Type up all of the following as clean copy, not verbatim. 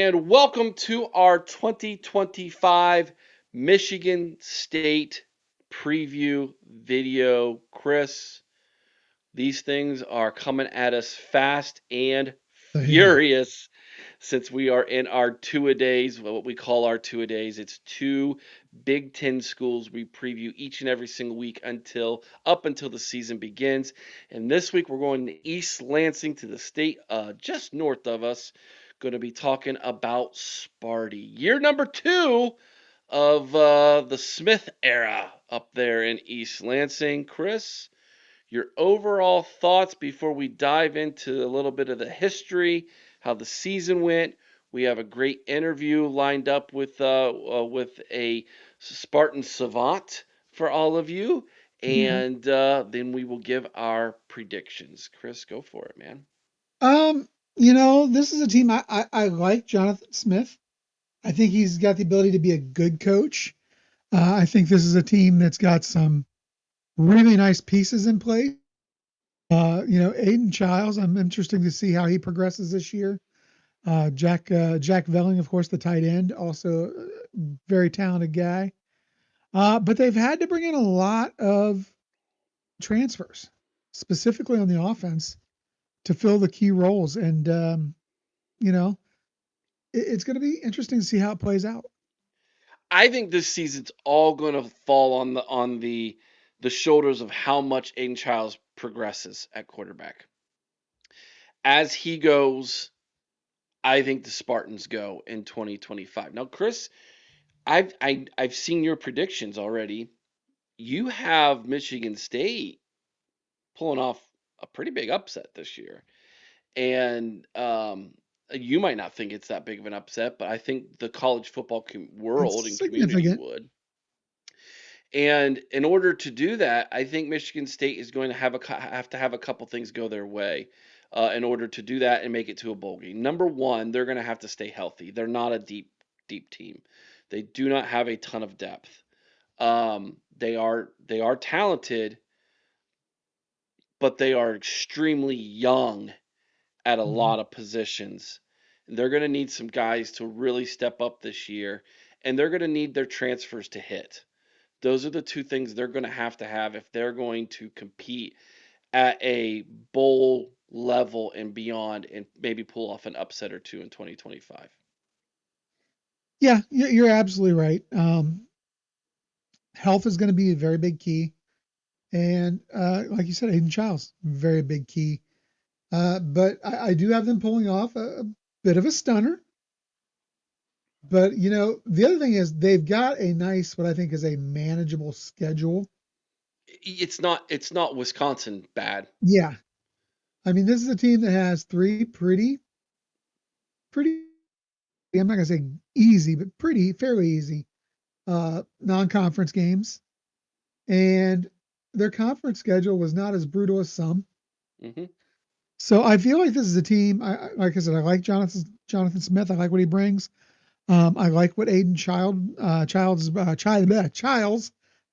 and welcome to our 2025 Michigan State preview video. Chris, these things are coming at us fast and They are. furious since we are in our two-a-days, what we call our two-a-days. It's two Big Ten schools we preview each and every single week up until the season begins. And this week we're going to East Lansing to the state just north of us. Going to be talking about Sparty. Year number two of the Smith era up there in East Lansing. Chris, your overall thoughts before we dive into a little bit of the history, how the season went. We have a great interview lined up with a Spartan Savant for all of you, Yeah. and then we will give our predictions. Chris, go for it, man. Um, this is a team I like Jonathan Smith. I think he's got the ability to be a good coach. I think this is a team that's got some really nice pieces in place. Aiden Childs, I'm interested to see how he progresses this year. Jack Velling, of course, the tight end, also a very talented guy. But they've had to bring in a lot of transfers, specifically on the offense, to fill the key roles. And you know, it's going to be interesting to see how it plays out. I think this season's all going to fall on the shoulders of how much Aiden Childs progresses at quarterback. As he goes, I think the Spartans go in 2025. Now, Chris, I've seen your predictions already. You have Michigan State pulling off a pretty big upset this year, and you might not think it's that big of an upset, but I think the college football world It's and community significant. would. And in order to do that, I think Michigan State is going to have to have a couple things go their way in order to do that and make it to a bowl game. Number one, they're going to have to stay healthy. They're not a deep team. They do not have a ton of depth. They are talented, but they are extremely young at a Mhm. lot of positions. They're going to need some guys to really step up this year, and they're going to need their transfers to hit. Those are the two things they're going to have if they're going to compete at a bowl level and beyond and maybe pull off an upset or two in 2025. Yeah, you're absolutely right. Health is going to be a very big key, and like you said, Aiden Childs, very big key. But I do have them pulling off a bit of a stunner. But the other thing is they've got a nice, what I think is a manageable schedule. It's not Wisconsin bad. Yeah, I mean, this is a team that has three pretty. I'm not gonna say easy, but pretty fairly easy non-conference games, and their conference schedule was not as brutal as some. Hmm. So I feel like this is a team. Like I said, I like Jonathan Smith. I like what he brings. I like what Childs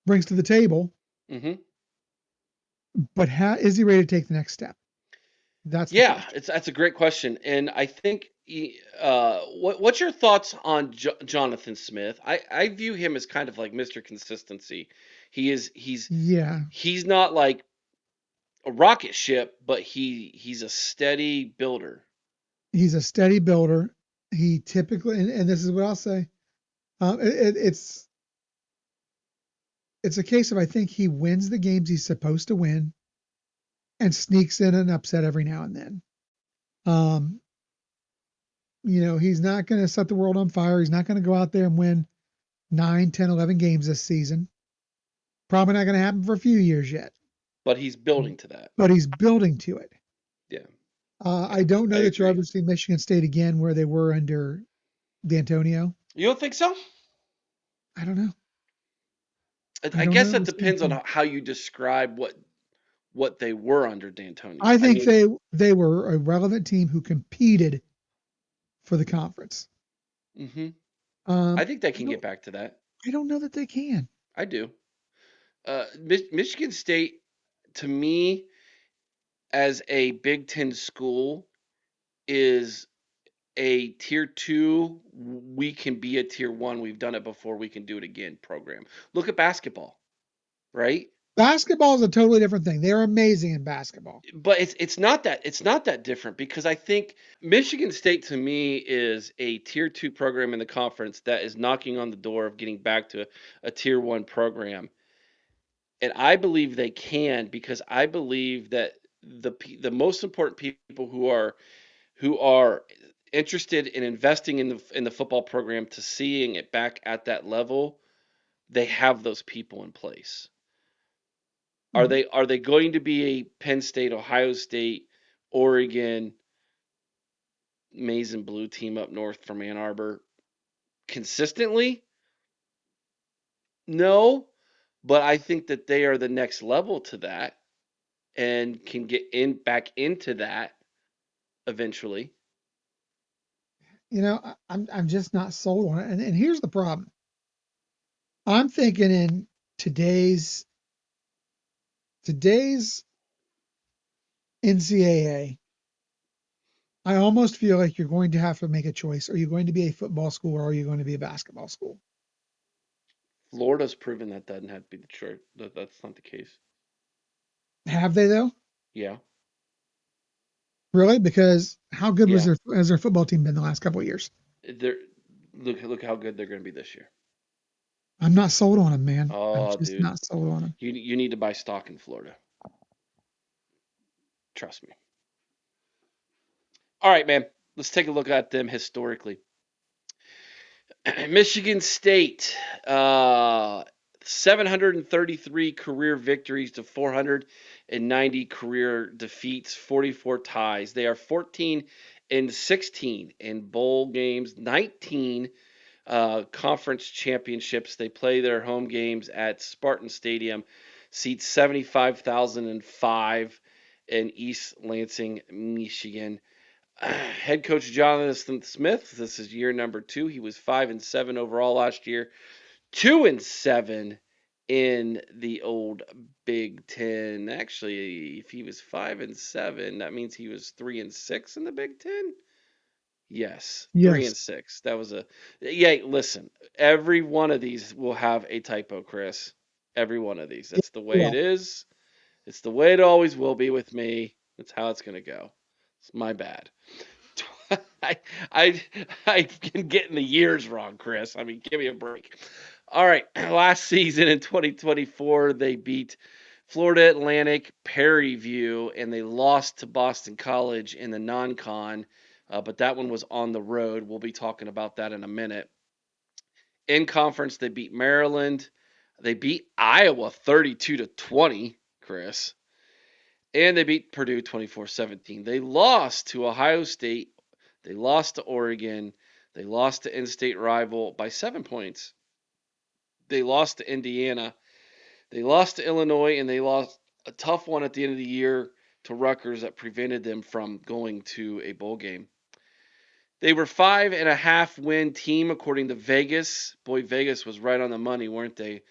brings to the table. Hmm. But is he ready to take the next step? That's the Yeah, question. that's a great question, and I think what's your thoughts on Jonathan Smith? I view him as kind of like Mr. Consistency. He is Yeah, he's not like a rocket ship, but he's a steady builder. he's a steady builder. He typically, and this is what I'll say. It's a case of I think he wins the games he's supposed to win and sneaks in an upset every now and then. Um, he's not going to set the world on fire. He's not going to go out there and win 9, 10, 11 games this season. Probably not going to happen for a few years yet, But he's building to that. but he's building to it. Yeah, I yeah, don't I know that you'll agree. ever see Michigan State again where they were under D'Antonio. You don't think so? I don't know. I I don't know guess that that we'll see him depends on again. how you describe what they were under D'Antonio. I I think mean, they were a relevant team who competed for the conference. hmm I Um, think they I can get don't back to that. I don't know that they can. I do. Michigan State, to me, as a Big Ten school, is a tier two, we can be a tier one. We've done it before. We can do it again program. Look at basketball, right? Basketball is a totally different thing. They're amazing in basketball. But it's not that different because I think Michigan State to me is a tier two program in the conference that is knocking on the door of getting back to a tier one program, and I believe they can because I believe that the most important people who are interested in investing in the football program to seeing it back at that level, they have those people in place. Are they going to be a Penn State, Ohio State, Oregon, maize and blue team up north from Ann Arbor consistently? No, but I think that they are the next level to that and can get in back into that eventually. I'm just not sold on it. And here's the problem. I'm thinking in today's today's NCAA, I almost feel like you're going to have to make a choice. Are you going to be a football school or are you going to be a basketball school? Florida's proven that doesn't have to be the truth. That's not the case. Have they though? Yeah, Really? Because how good was yeah. their football team been the last couple of years? They're look how good they're going to be this year. I'm not sold on them, man. I'm Oh, just dude, not sold on them. you need to buy stock in Florida. Trust me. All right, man. Let's take a look at them historically. Michigan State, 733 career victories to 490 career defeats, 44 ties. They are 14-16 in bowl games, 19 conference championships. They play their home games at Spartan Stadium, seats 75,005 in East Lansing, Michigan. Head coach Jonathan Smith. This is year number 2. He was 5-7 overall last year, 2-7 in the old Big Ten. Actually, if he was 5-7, that means he was 3-6 in the Big Ten. Yes, three Yes. and six. That was a yeah. Listen, every one of these will have a typo, Chris. Every one of these. Yeah, That's the way it well, is. It's the way it always will be with me. That's how it's gonna go. It's my bad. I I I can get the years wrong, Chris. I mean, give me a break. All right, last season in 2024, they beat Florida Atlantic, Perryview, and they lost to Boston College in the non-con. But that one was on the road. We'll be talking about that in a minute. In conference, they beat Maryland. They beat Iowa 32-20, Chris. And they beat Purdue 24-17. They lost to Ohio State. They lost to Oregon. They lost to in-state rival by 7 points. They lost to Indiana. They lost to Illinois, and they lost a tough one at the end of the year to Rutgers that prevented them from going to a bowl game. They were 5.5 win team according to Vegas. Boy, Vegas was right on the money, weren't they?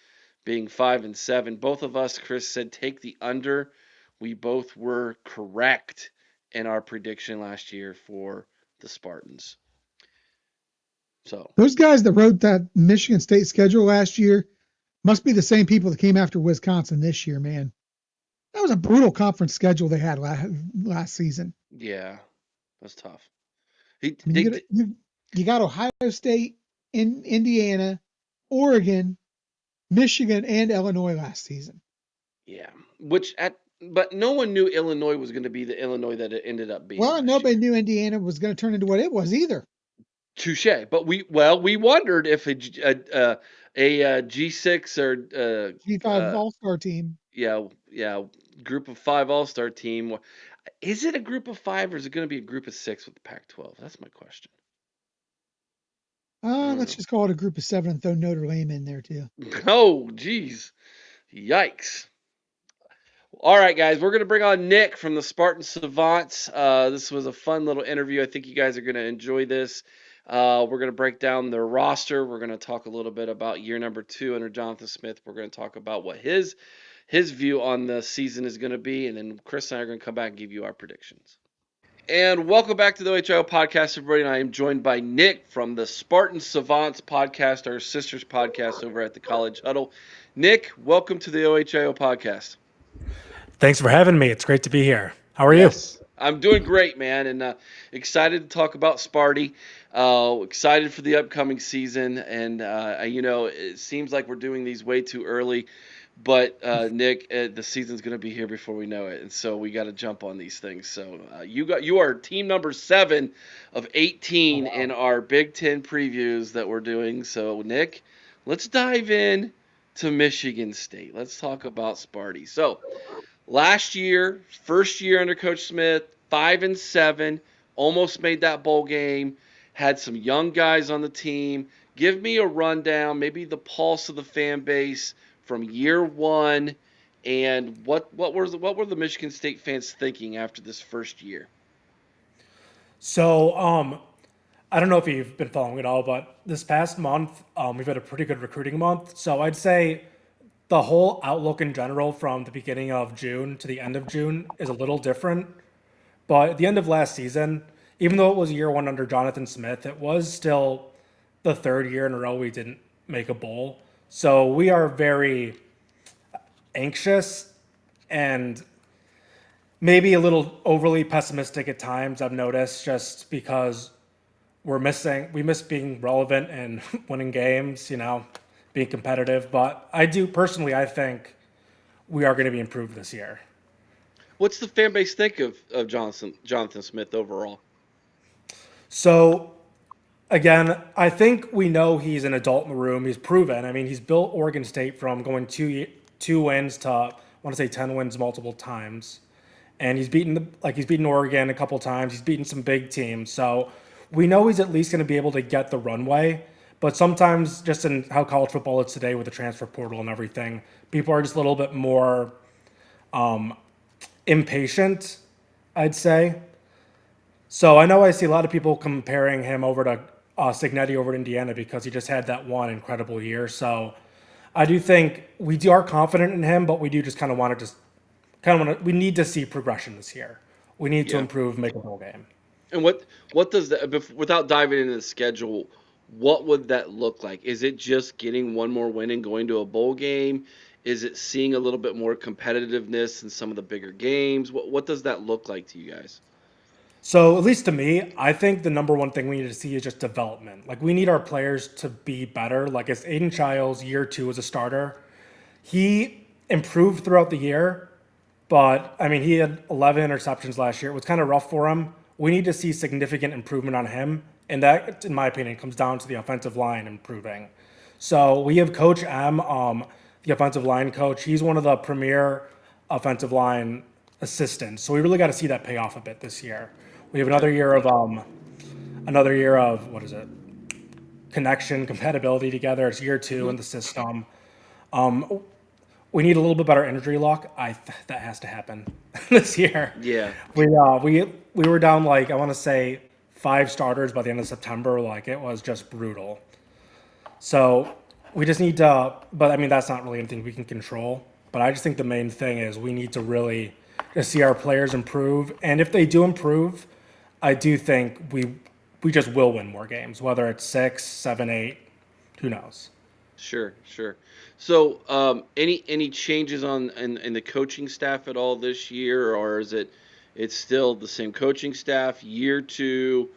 Being 5-7. Both of us, Chris, said take the under. We both were correct in our prediction last year for the Spartans. So, those guys that wrote that Michigan State schedule last year must be the same people that came after Wisconsin this year, man. That was a brutal conference schedule they had last season. yeah, that's tough. He, I mean, they, you got Ohio State, in Indiana, Oregon, Michigan, and Illinois last season. yeah, but no one knew Illinois was going to be the Illinois that it ended up being Well, and last nobody year. knew Indiana was going to turn into what it was either. Touche. But we wondered if a G6 or G5 All Star team. yeah group of five All Star team. Is it a group of five or is it going to be a group of six with the Pac-12? That's my question. I don't Let's just call it a group of seven and throw Notre Dame in there too. know. Oh, geez, yikes! All right, guys, we're going to bring on Nick from the Spartan Savants. This was a fun little interview. I think you guys are going to enjoy this. We're going to break down their roster. We're going to talk a little bit about year number 2 under Jonathan Smith. We're going to talk about what his view on the season is going to be, and then Chris and I are going to come back and give you our predictions. And welcome back to the OHIO podcast, everybody. And I am joined by Nick from the Spartan Savants Podcast, our sister's podcast over at the College Huddle. Nick, welcome to the OHIO podcast. Thanks for having me. It's great to be here. How are you? Yes, I'm doing great, man, and excited to talk about Sparty. Excited for the upcoming season, and it seems like we're doing these way too early. But Nick, the season's going to be here before we know it, and so we got to jump on these things. So you are team number 7 of 18 in our Big Ten previews that we're doing. So Nick, let's dive in to Michigan State. Let's talk about Sparty. So last year, first year under Coach Smith, 5-7, almost made that bowl game. Had some young guys on the team. Give me a rundown, maybe the pulse of the fan base from year one, and what were the Michigan State fans thinking after this first year? So, I don't know if you've been following it all, but this past month, we've had a pretty good recruiting month. So I'd say the whole outlook in general from the beginning of June to the end of June is a little different. But at the end of last season, even though it was year one under Jonathan Smith, it was still the third year in a row we didn't make a bowl. So we are very anxious and maybe a little overly pessimistic at times, I've noticed, just because we miss being relevant and winning games, being competitive. But I think we are going to be improved this year. What's the fan base think of Jonathan Smith overall? So again, I think we know he's an adult in the room. He's proven. I mean, he's built Oregon State from going two wins to, I want to say, 10 wins multiple times. And he's beaten Oregon a couple times. He's beaten some big teams. So we know he's at least going to be able to get the runway. But sometimes, just in how college football is today with the transfer portal and everything, people are just a little bit more impatient, I'd say. So I know I see a lot of people comparing him over to Signetti over at Indiana because he just had that one incredible year. So I do think are confident in him, but we do just we need to see progression this year. We need to improve, make a bowl game. And what does that, without diving into the schedule, what would that look like? Is it just getting one more win and going to a bowl game? Is it seeing a little bit more competitiveness in some of the bigger games? What does that look like to you guys? So at least to me, I think the number one thing we need to see is just development. Like, we need our players to be better. Like, as Aiden Childs, year 2 as a starter, he improved throughout the year, but I mean, he had 11 interceptions last year. It was kind of rough for him. We need to see significant improvement on him, and that, in my opinion, comes down to the offensive line improving. So we have Coach M, the offensive line coach. He's one of the premier offensive line assistants. So we really got to see that pay off a bit this year. We have another year of what is it? Connection, compatibility together. It's year 2 in the system. We need a little bit better injury luck. That has to happen this year. Yeah. We were down, like, I want to say 5 starters by the end of September. Like, it was just brutal. So we just need to, but I mean, that's not really anything we can control. But I just think the main thing is we need to really just see our players improve. And if they do improve, I do think we just will win more games, whether it's 6, 7, 8, who knows? Sure. So, any changes in the coaching staff at all this year, or is it's still the same coaching staff? Year 2,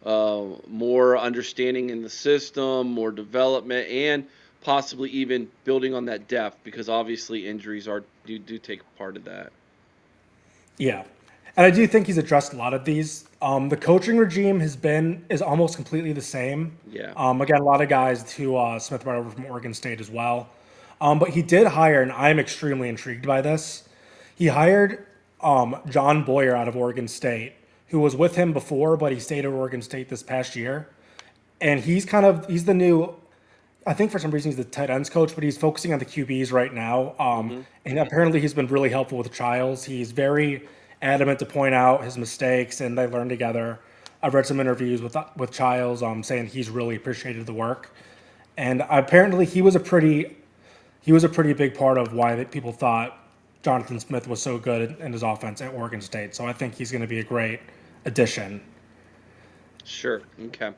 more understanding in the system, more development, and possibly even building on that depth, because obviously injuries do take part of that. Yeah. And I do think he's addressed a lot of these. The coaching regime is almost completely the same. Yeah. Again, a lot of guys who Smith brought over from Oregon State as well. But he did hire, and I'm extremely intrigued by this. He hired John Boyer out of Oregon State, who was with him before, but he stayed at Oregon State this past year. And he's the new, I think for some reason he's the tight ends coach, but he's focusing on the QBs right now. And apparently he's been really helpful with Childs. He's very adamant to point out his mistakes, and they learn together. I've read some interviews with Childs saying he's really appreciated the work. And apparently he was a pretty big part of why people thought Jonathan Smith was so good in his offense at Oregon State. So I think he's going to be a great addition. Sure. Okay.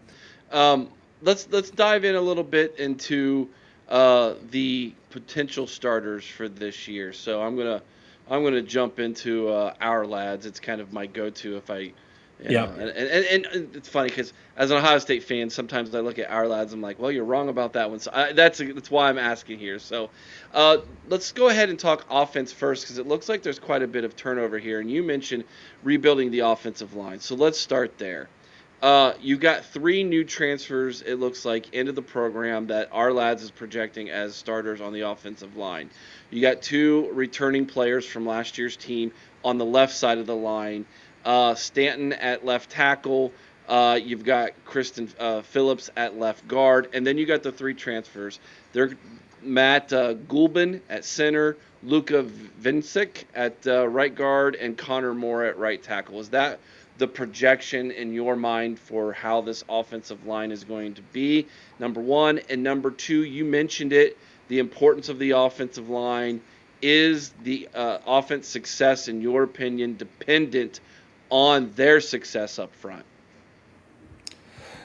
Um, let's dive in a little bit into the potential starters for this year. So I'm gonna jump into our lads. It's kind of my go-to if I, Yep. and it's funny because as an Ohio State fan, sometimes I look at our lads. I'm like, well, you're wrong about that one. So that's why I'm asking here. So uh, let's go ahead and talk offense first because it looks like there's quite a bit of turnover here. And you mentioned rebuilding the offensive line. So let's start there. You got three new transfers, it looks like, into the program that our lads is projecting as starters on the offensive line. You got two returning players from last year's team on the left side of the line. Stanton at left tackle. You've got Kristen Phillips at left guard. And then you got the three transfers. They're Matt Gulbin at center, Luka Vincic at right guard, and Connor Moore at right tackle. Is that the projection in your mind for how this offensive line is going to be? Number one. And number two, you mentioned it, the importance of the offensive line. Is the offense success, in your opinion, dependent on their success up front?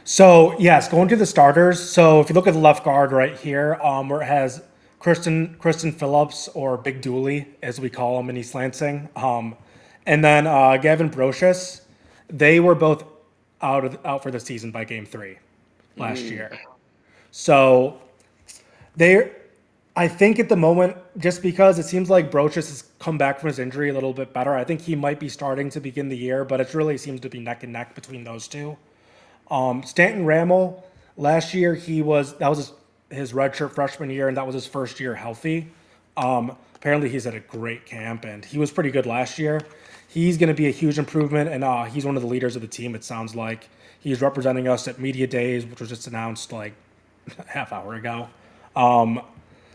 So yes, going to the starters. So if you look at the left guard right here, where it has Kristen Phillips, or Big Dooley as we call him in East Lansing, and then Gavin Brocious, they were both out for the season by game 3 last Mm, year. So they, I think at the moment, just because it seems like Brocious has come back from his injury a little bit better, I think he might be starting to begin the year, but it really seems to be neck and neck between those two. Stanton Ramel, last year that was his redshirt freshman year, and that was his first year healthy. Apparently, he's at a great camp, and he was pretty good last year. He's going to be a huge improvement, and he's one of the leaders of the team. It sounds like he's representing us at media days, which was just announced like a half hour ago.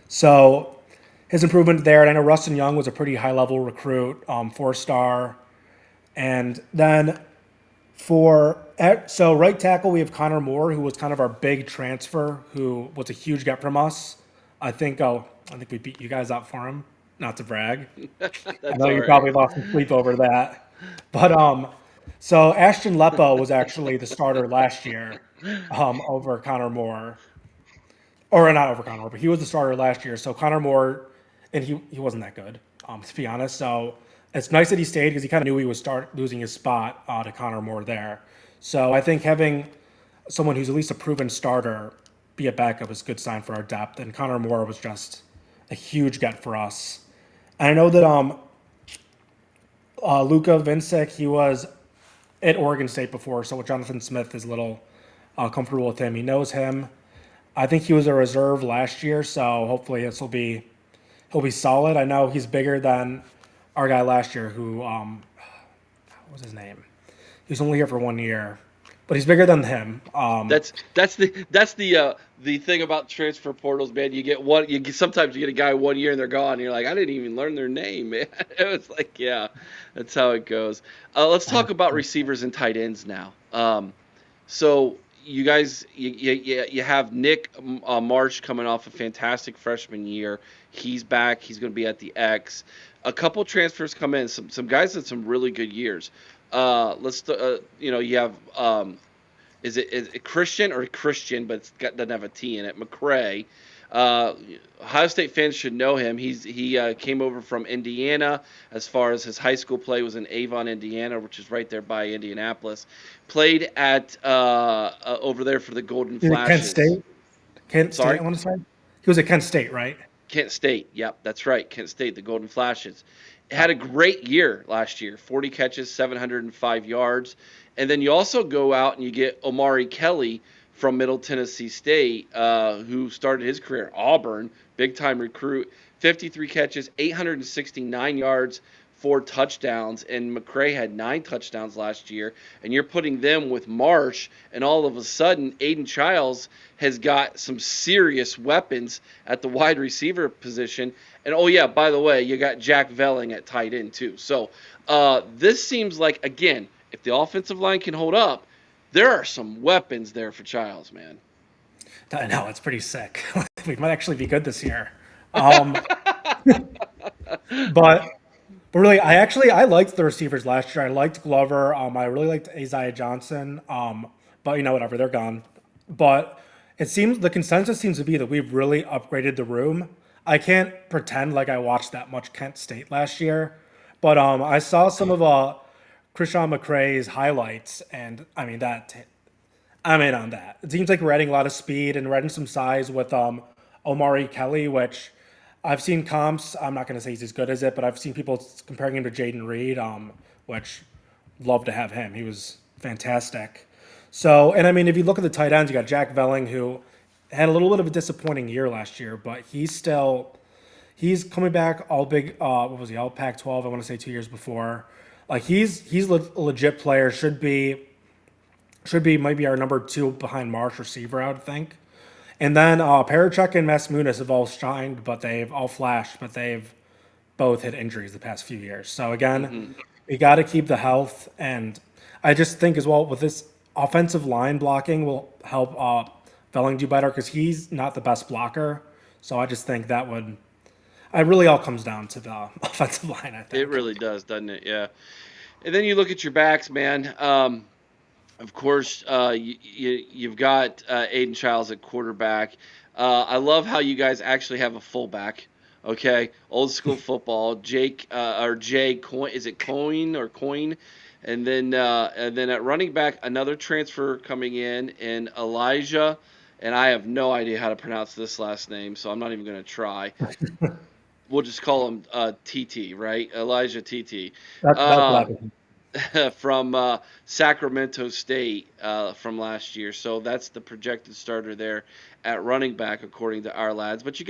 So his improvement there, and I know Rustin Young was a pretty high level recruit, 4-star, and then so right tackle, we have Connor Moore, who was kind of our big transfer, who was a huge get from us. I think we beat you guys out for him. Not to brag. I that's know all you right. probably lost some sleep over that. But so Ashton Lepo was actually the starter last year, over Connor Moore, or not over Connor Moore, but he was the starter last year. So Connor Moore, and he wasn't that good, to be honest. So it's nice that he stayed because he kind of knew he would start losing his spot to Connor Moore there. So I think having someone who's at least a proven starter be a backup is a good sign for our depth. And Connor Moore was just a huge get for us. And I know that Luka Vincic, he was at Oregon State before, so Jonathan Smith is a little comfortable with him. He knows him. I think he was a reserve last year, so hopefully he'll be solid. I know he's bigger than our guy last year, who what was his name? He was only here for 1 year, but he's bigger than him. That's the thing about transfer portals, man. You get one. Sometimes you get a guy 1 year and they're gone. And you're like, I didn't even learn their name, man. It was like, yeah, that's how it goes. Let's talk about receivers and tight ends now. So you guys, you have Nick Marsh coming off a fantastic freshman year. He's back. He's going to be at the X. A couple transfers come in. Some guys had some really good years. You have is it Christian or Christian, but doesn't have a T in it. McCray. Uh, Ohio State fans should know him. He came over from Indiana. As far as his high school play was in Avon, Indiana, which is right there by Indianapolis. Played at over there for the Golden Kent Flashes. State. Kent State, Sorry, I want to say. He was at Kent State, right? Kent State. Yep, that's right. Kent State, the Golden Flashes. Had a great year last year. 40 catches, 705 yards. And then you also go out and you get Omari Kelly from Middle Tennessee State, who started his career at Auburn, big time recruit. 53 catches, 869 yards, 4 touchdowns, and McCray had 9 touchdowns last year. And you're putting them with Marsh, and all of a sudden, Aiden Childs has got some serious weapons at the wide receiver position. And oh yeah, by the way, you got Jack Velling at tight end too. So this seems like, again, if the offensive line can hold up, there are some weapons there for Childs, man. I know, it's pretty sick. We might actually be good this year. Um, but But really, I liked the receivers last year. I liked Glover. I really liked Isaiah Johnson. But whatever, they're gone. But it seems the consensus seems to be that we've really upgraded the room. I can't pretend like I watched that much Kent State last year, but I saw some of Christian McCray's highlights, and I mean I'm in on that. It seems like we're adding a lot of speed and we're adding some size with Omari Kelly, which I've seen comps. I'm not going to say he's as good as it, but I've seen people comparing him to Jaden Reed, which love to have him. He was fantastic. So, and I mean, if you look at the tight ends, you got Jack Velling, who had a little bit of a disappointing year last year, but he's coming back all big. What was he? All Pac-12. I want to say 2 years before. Like he's a legit player. Should be might be our number two behind Marsh receiver, I would think. And then Parachuk and Masmunis have all shined, but they've all flashed, but they've both had injuries the past few years. So again, we got to keep the health, and I just think as well with this offensive line blocking will help Velling do better because he's not the best blocker. So I just think that would. It really all comes down to the offensive line. I It think. really does, doesn't it? Yeah. And then you look at your backs, man. Of course, you've got Aiden Childs at quarterback. I love how you guys actually have a fullback. Okay, old school football. Jake or Jay Coin, is it Coin or Coin? And then at running back, another transfer coming in, and Elijah. And I have no idea how to pronounce this last name, so I'm not even going to try. We'll just call him TT, right? Elijah TT. That's what happened. From Sacramento State from last year. So that's the projected starter there at running back, according to our lads. But you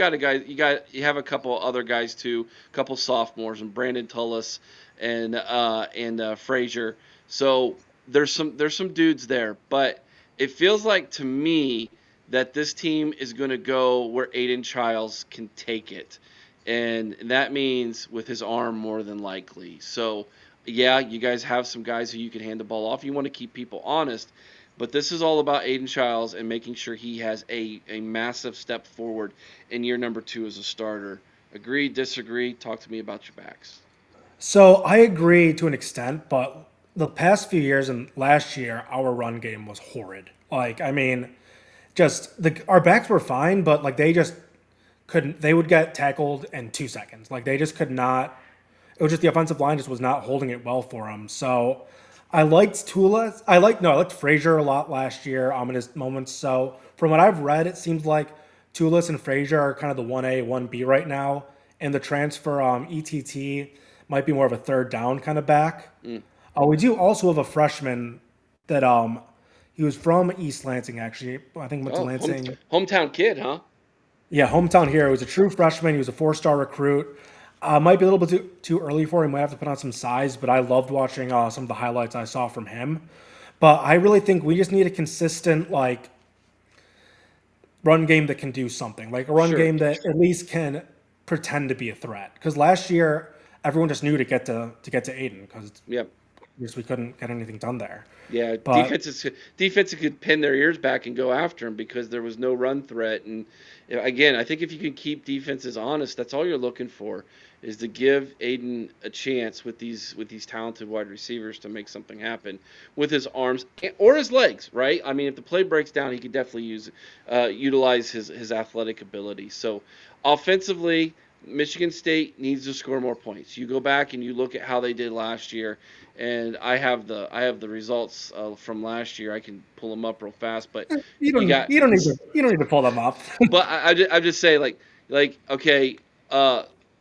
have a couple other guys too, a couple sophomores, and Brandon Tullis and Frazier. So there's some dudes there, but it feels like to me that this team is going to go where Aiden Childs can take it. And that means with his arm more than likely. So yeah, you guys have some guys who you can hand the ball off. You want to keep people honest, but this is all about Aiden Childs and making sure he has a massive step forward in year number 2 as a starter. Agree, disagree? Talk to me about your backs. So I agree to an extent, but the past few years and last year, our run game was horrid. Like, I mean, just our backs were fine, but like they just couldn't. They would get tackled in 2 seconds. Like they just could not. It was just the offensive line just was not holding it well for them. So I liked Tula. I liked Frazier a lot last year in his moments. So from what I've read, it seems like Tulis and Frazier are kind of the 1A, 1B right now. And the transfer ETT might be more of a third down kind of back. We do also have a freshman that he was from East Lansing actually. I think went to Oh, Lansing. hometown kid, huh? Yeah, hometown hero. He was a true freshman. He was a four-star recruit. Might be a little bit too early for him. Might have to put on some size, but I loved watching some of the highlights I saw from him. But I really think we just need a consistent run game that can do something, like a run Sure. game that at least can pretend to be a threat. Because last year everyone just knew to get to Aiden because Yep. we couldn't get anything done there. Yeah, But defenses could pin their ears back and go after him because there was no run threat. And again, I think if you can keep defenses honest, that's all you're looking for is to give Aiden a chance with these talented wide receivers to make something happen with his arms or his legs, right? I mean, if the play breaks down, he could definitely utilize his athletic ability. So offensively, Michigan State needs to score more points. You go back and you look at how they did last year, and I have the results from last year. I can pull them up real fast, but you you don't got. you don't need to pull them up. But I just say like okay,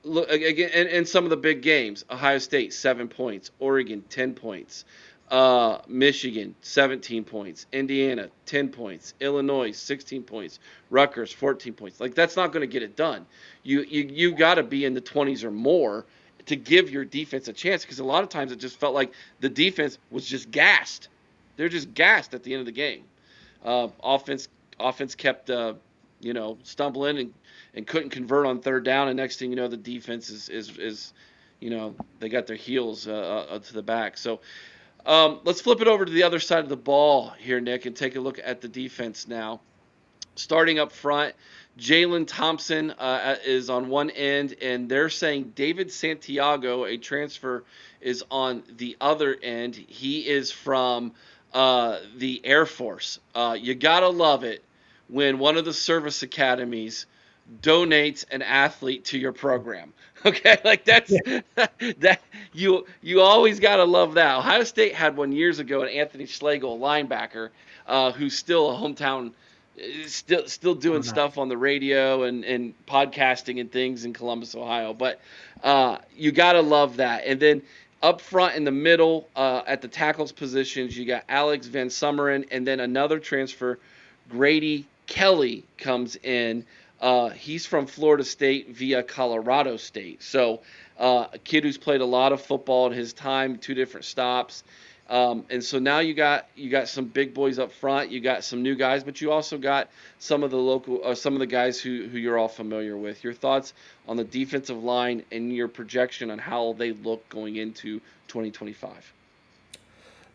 look again in some of the big games. Ohio State 7 points, Oregon 10 points, Michigan 17 points, Indiana 10 points, Illinois 16 points, Rutgers 14 points. Like that's not going to get it done. You got to be in the 20s or more to give your defense a chance because a lot of times it just felt like the defense was just gassed. They're just gassed at the end of the game. Offense kept stumbling and couldn't convert on third down, and next thing you know, the defense is they got their heels to the back. So let's flip it over to the other side of the ball here, Nick, and take a look at the defense now. Starting up front, Jalen Thompson is on one end, and they're saying David Santiago, a transfer, is on the other end. He is from the Air Force. You gotta love it when one of the service academies donates an athlete to your program. Okay, like that's Yeah. that you always gotta love that. Ohio State had one years ago, an Anthony Schlegel, linebacker, who's still a hometown, still doing stuff on the radio and podcasting and things in Columbus, Ohio. But you gotta love that. And then up front in the middle, at the tackles positions, you got Alex Van Summeren, and then another transfer, Grady Kelly comes in. He's from Florida State via Colorado State. So a kid who's played a lot of football in his time, 2 different stops. And so now you got some big boys up front. You got some new guys, but you also got some of the guys who you're all familiar with. Your thoughts on the defensive line and your projection on how they look going into 2025.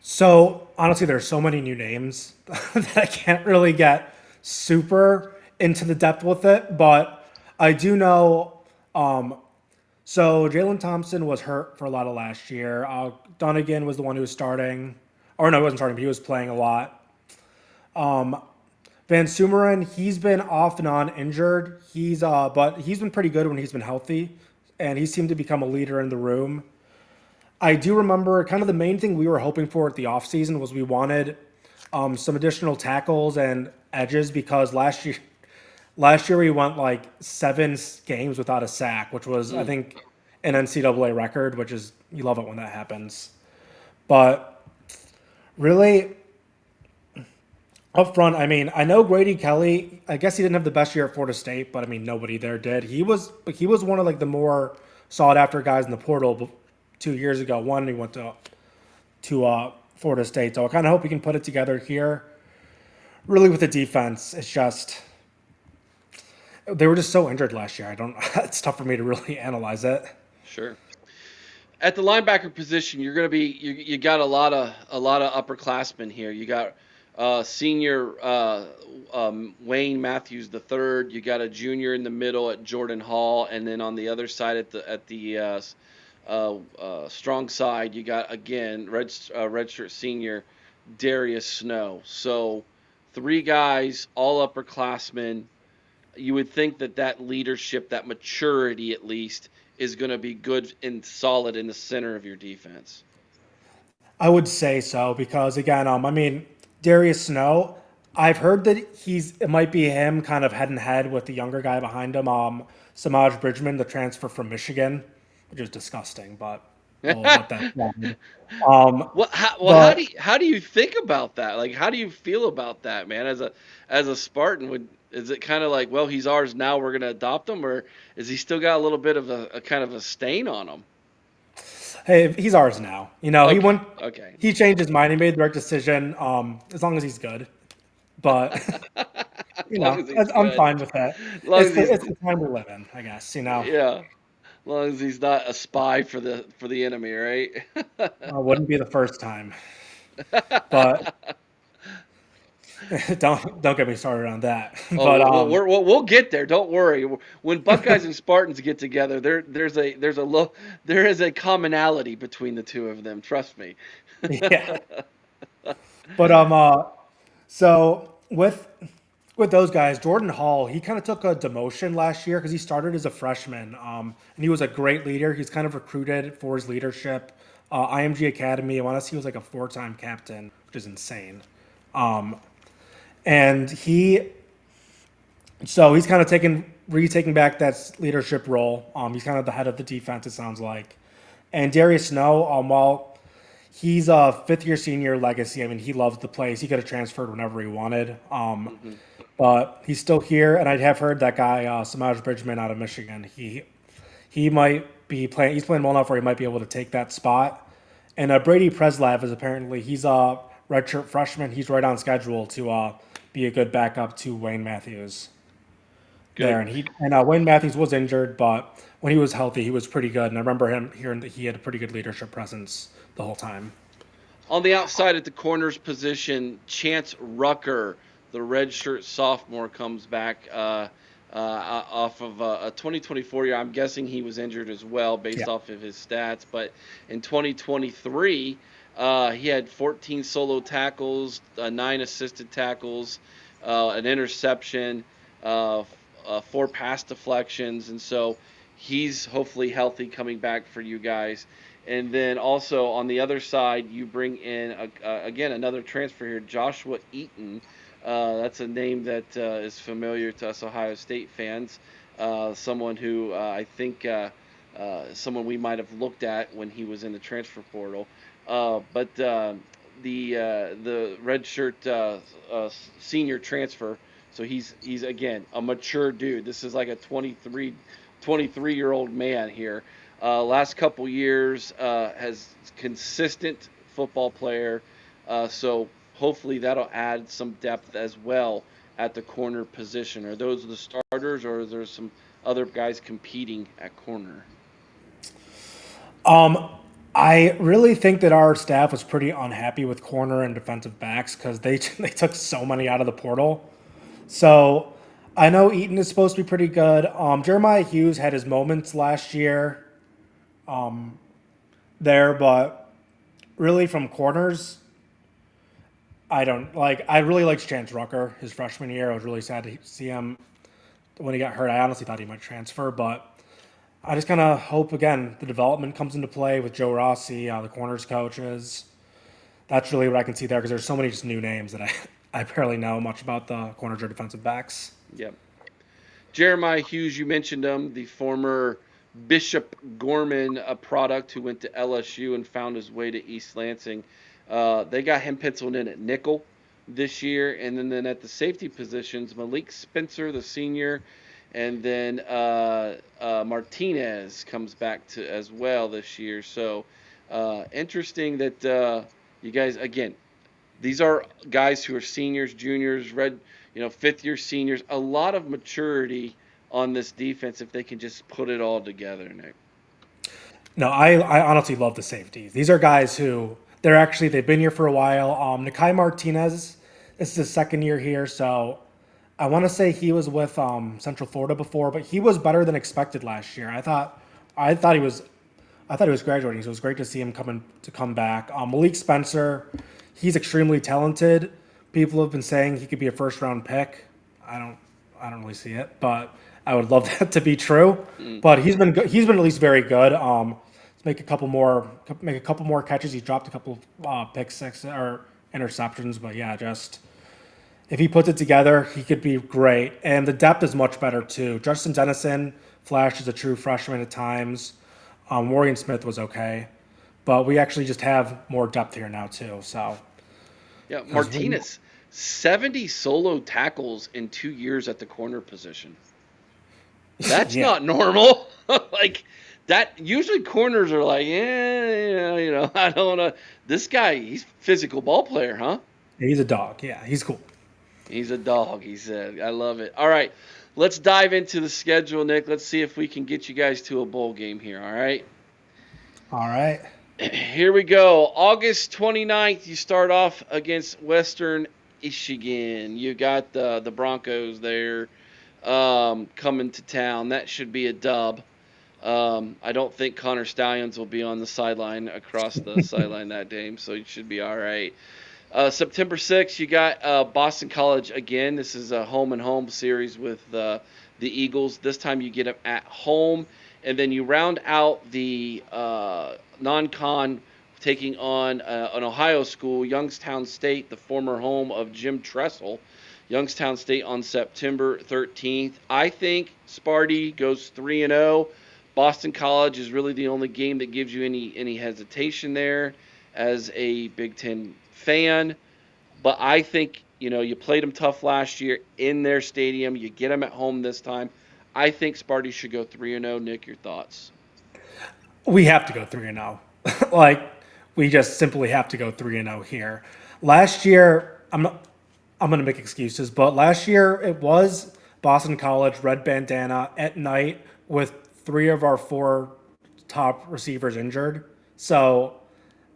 So honestly, there's so many new names that I can't really get super into the depth with it, but I do know. So Jalen Thompson was hurt for a lot of last year. Dunnigan was the one who was starting, or no, he wasn't starting, but he was playing a lot. Van Sumeren, he's been off and on injured. But he's been pretty good when he's been healthy, and he seemed to become a leader in the room. I do remember kind of the main thing we were hoping for at the offseason was we wanted some additional tackles and edges because last year we went like 7 games without a sack, which was I think an NCAA record, which is you love it when that happens. But really up front, I mean, I know Grady Kelly. I guess he didn't have the best year at Florida State, but I mean nobody there did. He was one of like the more sought after guys in the portal 2 years ago. One, he went to Florida State, so I kind of hope we can put it together here. Really, with the defense, it's just they were just so injured last year. It's tough for me to really analyze it. Sure. At the linebacker position, you're going to be you got a lot of upperclassmen here. You got senior Wayne Matthews the third. You got a junior in the middle at Jordan Hall, and then on the other side at the strong side, you got again redshirt senior Darius Snow. So 3 guys, all upperclassmen. You would think that leadership, that maturity at least, is going to be good and solid in the center of your defense. I would say so because again, I mean, Darius Snow. I've heard that it might be him kind of head and head with the younger guy behind him, Samaj Bridgman, the transfer from Michigan, which is disgusting, but we'll let that happen. How do you think about that? Like, how do you feel about that, man? As a Spartan, is it kind of like, well, he's ours now, we're going to adopt him, or is he still got a little bit of a kind of a stain on him? Hey, he's ours now. You know, okay. Okay. He changed his mind. He made the right decision. As long as he's good, but you know, I'm fine with that. It's the time we live in, I guess. You know. Yeah. As long as he's not a spy for the enemy, right? Wouldn't be the first time. But don't get me started on that. But we'll get there. Don't worry. When Buckeyes and Spartans get together, there is a commonality between the two of them. Trust me. Yeah. But so with those guys, Jordan Hall, he kind of took a demotion last year because he started as a freshman, and he was a great leader. He's kind of recruited for his leadership. IMG Academy, I want to say he was like a 4-time captain, which is insane. And he's kind of retaking back that leadership role. He's kind of the head of the defense, it sounds like. And Darius Snow, while he's a 5th-year senior legacy, I mean, he loves the place. He could have transferred whenever he wanted. But he's still here, and I have heard that guy, Samaj Bridgman out of Michigan, he might be playing. He's playing well enough where he might be able to take that spot. And Brady Preslav is apparently he's a redshirt freshman. He's right on schedule to be a good backup to Wayne Matthews. Good. There, and Wayne Matthews was injured, but when he was healthy, he was pretty good. And I remember him hearing that he had a pretty good leadership presence the whole time. On the outside at the corners position, Chance Rucker, the redshirt sophomore comes back off of a 2024 year. I'm guessing he was injured as well Yeah. based off of his stats. But in 2023, he had 14 solo tackles, 9 assisted tackles, an interception, four pass deflections, and so he's hopefully healthy coming back for you guys. And then also on the other side, you bring in again another transfer here, Joshua Eaton. That's a name that is familiar to us Ohio State fans. Someone who I think someone we might have looked at when he was in the transfer portal. But the redshirt senior transfer, so he's again a mature dude. This is like a 23-year-old man here. Last couple years has consistent football player. So hopefully that'll add some depth as well at the corner position. Are those the starters, or is there some other guys competing at corner? I really think that our staff was pretty unhappy with corner and defensive backs because they they took so many out of the portal. So I know Eaton is supposed to be pretty good. Jeremiah Hughes had his moments last year there, but really from corners, I don't like. I really liked Chance Rucker his freshman year. I was really sad to see him when he got hurt. I honestly thought he might transfer, but I just kind of hope again the development comes into play with Joe Rossi, the corners coaches. That's really what I can see there because there's so many just new names that I barely know much about the corners or defensive backs. Yep. Jeremiah Hughes, you mentioned him, the former Bishop Gorman product who went to LSU and found his way to East Lansing. They got him penciled in at nickel this year, and then at the safety positions, Malik Spencer, the senior, and then Martinez comes back to as well this year. So interesting that you guys again. These are guys who are seniors, juniors, fifth-year seniors. A lot of maturity on this defense if they can just put it all together, Nick. No, I honestly love the safeties. These are guys who they've been here for a while. Nakai Martinez, this is his second year here, so I want to say he was with Central Florida before, but he was better than expected last year. I thought he was graduating, so it was great to see him come back. Malik Spencer, he's extremely talented. People have been saying he could be a first round pick. I don't really see it, but I would love that to be true. But he's been good. He's been at least very good. Make a couple more catches. He dropped a couple pick six or interceptions, but yeah, just if he puts it together, he could be great. And the depth is much better too. Justin Dennison flashed as a true freshman at times. Morgan Smith was okay, but we actually just have more depth here now too. So yeah, Martinez, 70 solo tackles in 2 years at the corner position. That's not normal. Like that. Usually corners are like, I don't know. This guy, he's a physical ball player, huh? He's a dog. Yeah, he's cool. He's a dog, he said. I love it. All right, let's dive into the schedule, Nick. Let's see if we can get you guys to a bowl game here, all right? All right. Here we go. August 29th, you start off against Western Michigan. You got the Broncos there coming to town. That should be a dub. I don't think Connor Stallions will be on the sideline across the sideline that day, so you should be all right. September 6th, you got Boston College again. This is a home-and-home series with the Eagles. This time you get them at home, and then you round out the non-con taking on an Ohio school, Youngstown State, the former home of Jim Tressel. Youngstown State on September 13th. I think Sparty goes 3-0. Boston College is really the only game that gives you any hesitation there as a Big Ten fan. But I think, you played them tough last year in their stadium. You get them at home this time. I think Sparty should go 3-0. Nick, your thoughts? We have to go 3-0. We just simply have to go 3-0 here. Last year, I'm going to make excuses, but last year it was Boston College, red bandana at night with 3 of our 4 top receivers injured. So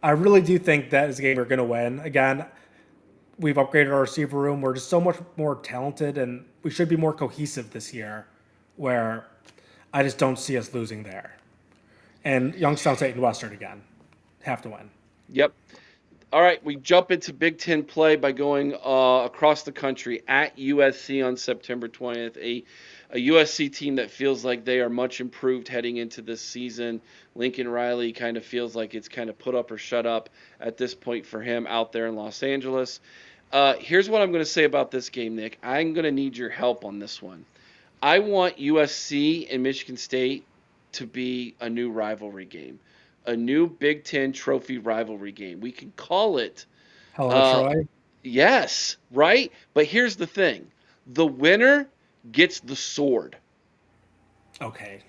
I really do think that is a game we're going to win. Again, We've upgraded our receiver room. We're just so much more talented, and we should be more cohesive this year. Where I just don't see us losing there. And Youngstown State and Western again have to win. Yep. All right, we jump into Big Ten play by going across the country at USC on September 20th. A USC team that feels like they are much improved heading into this season. Lincoln Riley kind of feels like it's kind of put up or shut up at this point for him out there in Los Angeles. Here's what I'm going to say about this game, Nick. I'm going to need your help on this one. I want USC and Michigan State to be a new rivalry game, a new Big Ten trophy rivalry game. We can call it, Hello, uh, Troy. yes, right? But here's the thing: the winner gets the sword. Okay,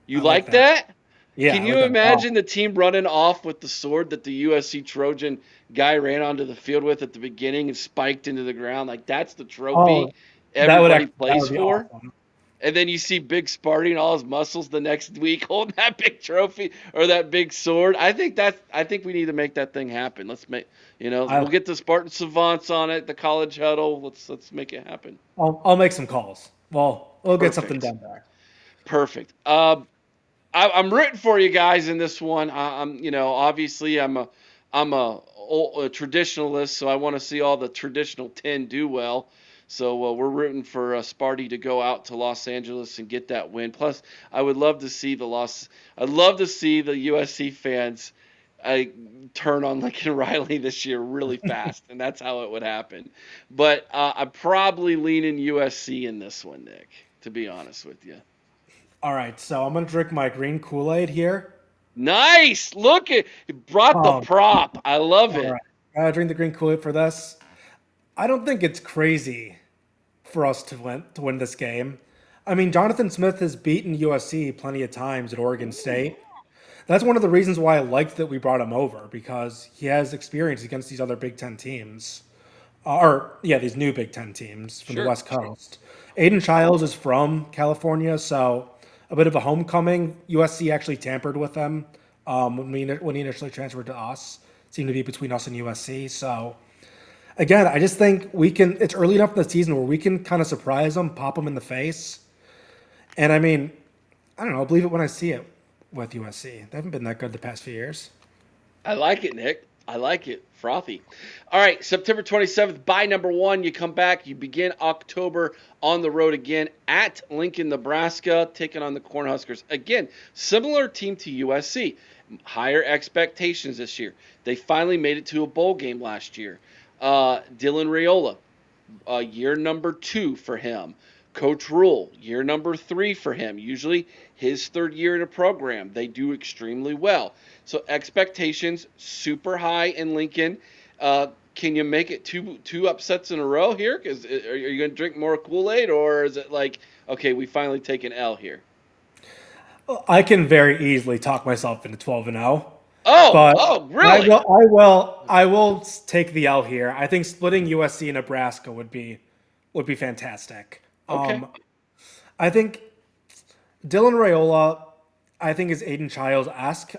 You I like like that. that? Yeah, Can I you like that. Oh, imagine the team running off with the sword that the USC Trojan guy ran onto the field with at the beginning and spiked into the ground? Like that's the trophy oh, everybody that plays would be for. awesome. And then you see Big Sparty and all his muscles the next week holding that big trophy or that big sword. I think we need to make that thing happen. Let's make I we'll get the Spartan Savants on it, the college huddle. Let's make it happen. I'll make some calls. Well, we'll get something Perfect. done there. Perfect. I'm rooting for you guys in this one. Obviously I'm a traditionalist, so I want to see all the traditional 10 do well. So we're rooting for Sparty to go out to Los Angeles and get that win. Plus, I would love to see I'd love to see the USC fans uh, turn on Lincoln Riley this year really fast, and that's how it would happen. But I'm probably leaning USC in this one, Nick. To be honest with you. All right, so I'm gonna drink my green Kool-Aid here. Nice. Look at brought the Um, prop. I love all it. right, I drink the green Kool-Aid for this. I don't think it's crazy for us to win this game. I mean, Jonathan Smith has beaten USC plenty of times at Oregon State. That's one of the reasons why I liked that we brought him over because he has experience against these other Big Ten teams, or yeah, these new Big Ten teams from the Sure. West Coast. Aiden Childs is from California, so a bit of a homecoming. USC actually tampered with them when he initially transferred to us. It seemed to be between us and USC. So again, I just think we can. It's early enough in the season where we can kind of surprise them, pop them in the face, and I mean, I don't know. I'll believe it when I see it with USC. They haven't been that good the past few years. I like it, Nick. I like it. Frothy. All right, September 27th, by number one, you come back. You begin October on the road again at Lincoln, Nebraska, taking on the Cornhuskers. Again, similar team to USC. Higher expectations this year. They finally made it to a bowl game last year. Dylan Raiola, year number 2 for him. Coach Rule, year number 3 for him. Usually his third year in a program. They do extremely well. So expectations super high in Lincoln. Can you make it two upsets in a row here? Because are you going to drink more Kool-Aid, or is it like, okay, we finally take an L here? I can very easily talk myself into 12-0, Oh, but oh, I really? will, I will, I will take the L here. I think splitting USC and Nebraska would be fantastic. Okay. I think Dylan Raiola, I think is Aiden Childs-esque.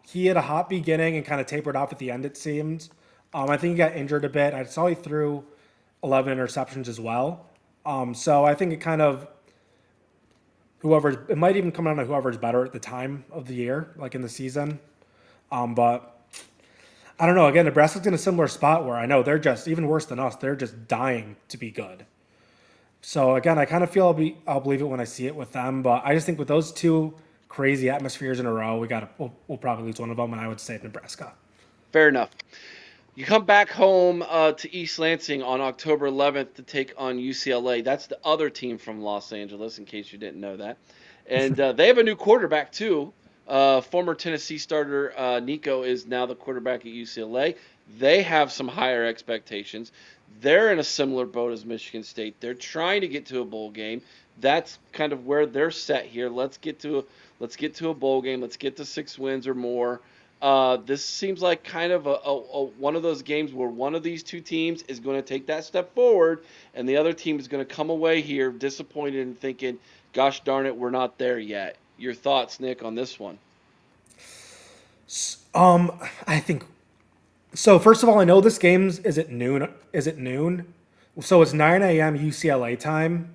He had a hot beginning and kind of tapered off at the end. It seemed. I think he got injured a bit. I saw he threw 11 interceptions as well. So I think it kind of it might even come down to whoever's better at the time of the year, like in the season. But I don't know. Again, Nebraska's in a similar spot where I know they're just even worse than us. They're just dying to be good. So again, I kind of feel I'll believe it when I see it with them. But I just think with those two crazy atmospheres in a row, we'll probably lose one of them, and I would say Nebraska. Fair enough. You come back home to East Lansing on October 11th to take on UCLA. That's the other team from Los Angeles, in case you didn't know that. And they have a new quarterback, too. Former Tennessee starter Nico is now the quarterback at UCLA. They have some higher expectations. They're in a similar boat as Michigan State. They're trying to get to a bowl game. That's kind of where they're set here. Let's get to a bowl game. Let's get to 6 wins or more. This seems like kind of a one of those games where one of these two teams is going to take that step forward, and the other team is going to come away here disappointed and thinking, "Gosh darn it, we're not there yet." Your thoughts, Nick, on this one? I think So first of all, I know this game's is it noon? Is it noon? So it's 9 a.m. UCLA time,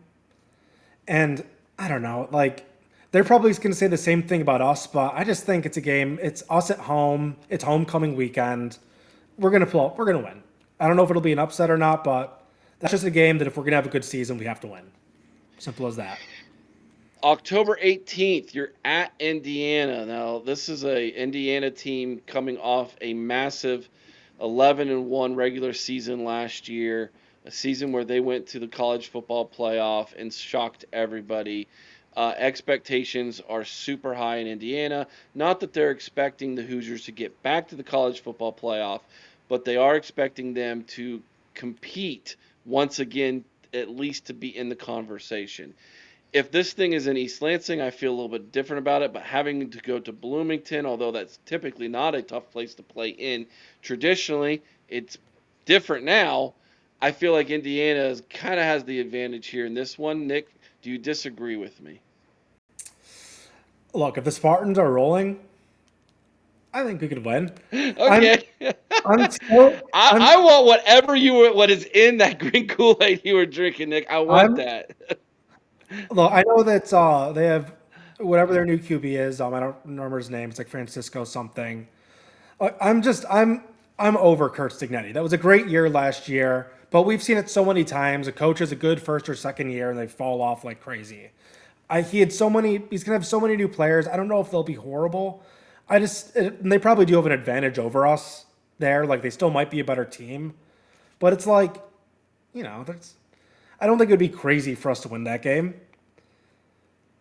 and I don't know. Like they're probably going to say the same thing about us, but I just think it's a game. It's us at home. It's homecoming weekend. We're gonna pull. We're gonna win. I don't know if it'll be an upset or not, but that's just a game that if we're gonna have a good season, we have to win. Simple as that. October 18th, you're at Indiana. Now, this is a Indiana team coming off a massive 11-1 regular season last year, a season where they went to the college football playoff and shocked everybody. Expectations are super high in Indiana. Not that they're expecting the Hoosiers to get back to the college football playoff, but they are expecting them to compete once again, at least to be in the conversation. If this thing is in East Lansing, I feel a little bit different about it, but having to go to Bloomington, although that's typically not a tough place to play in, traditionally, it's different now. I feel like Indiana kind of has the advantage here in this one. Nick, do you disagree with me? Look, if the Spartans are rolling, I think we could win. I'm Okay. I'm so I want what is in that green Kool-Aid you were drinking, Nick. I want I'm that. look, I know that they have whatever their new QB is. I don't remember his name. It's like Francisco something. I'm over Kurt Stignetti. That was a great year last year, but we've seen it so many times. A coach has a good first or second year and they fall off like crazy. He's gonna have so many new players. I don't know if they'll be horrible. They probably do have an advantage over us there. Like they still might be a better team, but it's like, I don't think it would be crazy for us to win that game.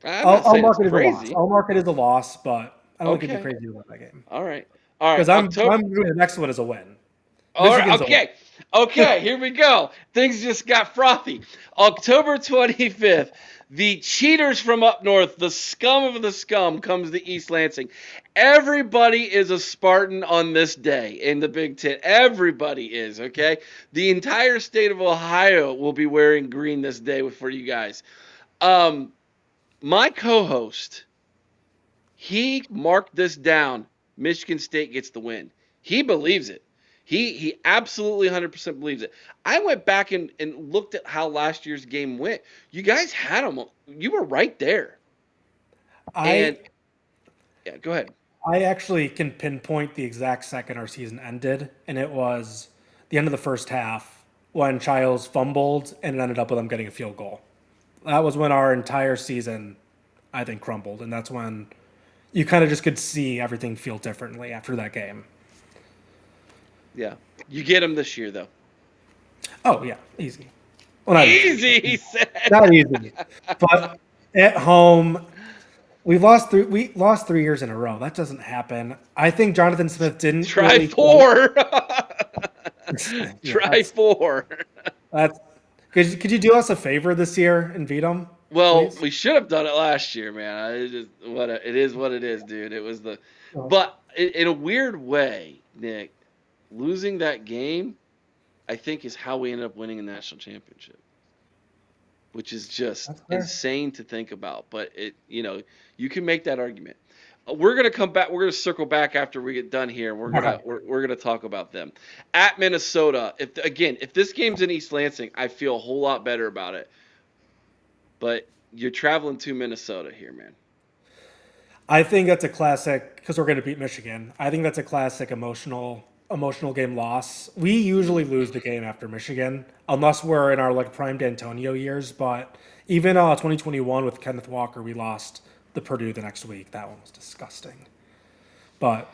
I'm not I'll saying it's mark it as a loss. crazy. I'll mark it as a loss, but I don't think it'd be Okay. crazy to win that game. All right. All right. Because I'm doing the next one as a win. All right, Michigan's a win. okay. Okay, here we go. Things just got frothy. October 25th, the cheaters from up north, the scum of the scum, comes to East Lansing. Everybody is a Spartan on this day in the Big Ten. Everybody is, okay? The entire state of Ohio will be wearing green this day for you guys. My co-host, he marked this down. Michigan State gets the win. He believes it. He absolutely 100% believes it. I went back and looked at how last year's game went. You guys had them. You were right there. And yeah, go ahead. I actually can pinpoint the exact second our season ended, and it was the end of the first half when Childs fumbled and it ended up with them getting a field goal. That was when our entire season, I think, crumbled, and that's when you kind of just could see everything feel differently after that game. Yeah, you get them this year though. Oh yeah, easy. Well, not Easy, he said. not easy, but at home. We lost 3 years in a row. That doesn't happen. I think Jonathan Smith didn't Try really four. Yeah, Try four. that's could you do us a favor this year and beat them? Well, Please? we should have done it last year, man. It is what it is, dude. It was but in a weird way, Nick, losing that game, I think, is how we ended up winning a national championship, which is just That's fair. insane to think about. But you can make that argument. We're gonna come back. We're gonna circle back after we get done here. We're gonna talk about them at Minnesota. If this game's in East Lansing, I feel a whole lot better about it. But you're traveling to Minnesota here, man. I think that's a classic because we're going to beat Michigan. I think that's a classic emotional game loss. We usually lose the game after Michigan unless we're in our like prime D'Antonio years. But even 2021 with Kenneth Walker, we lost the Purdue the next week. That one was disgusting. But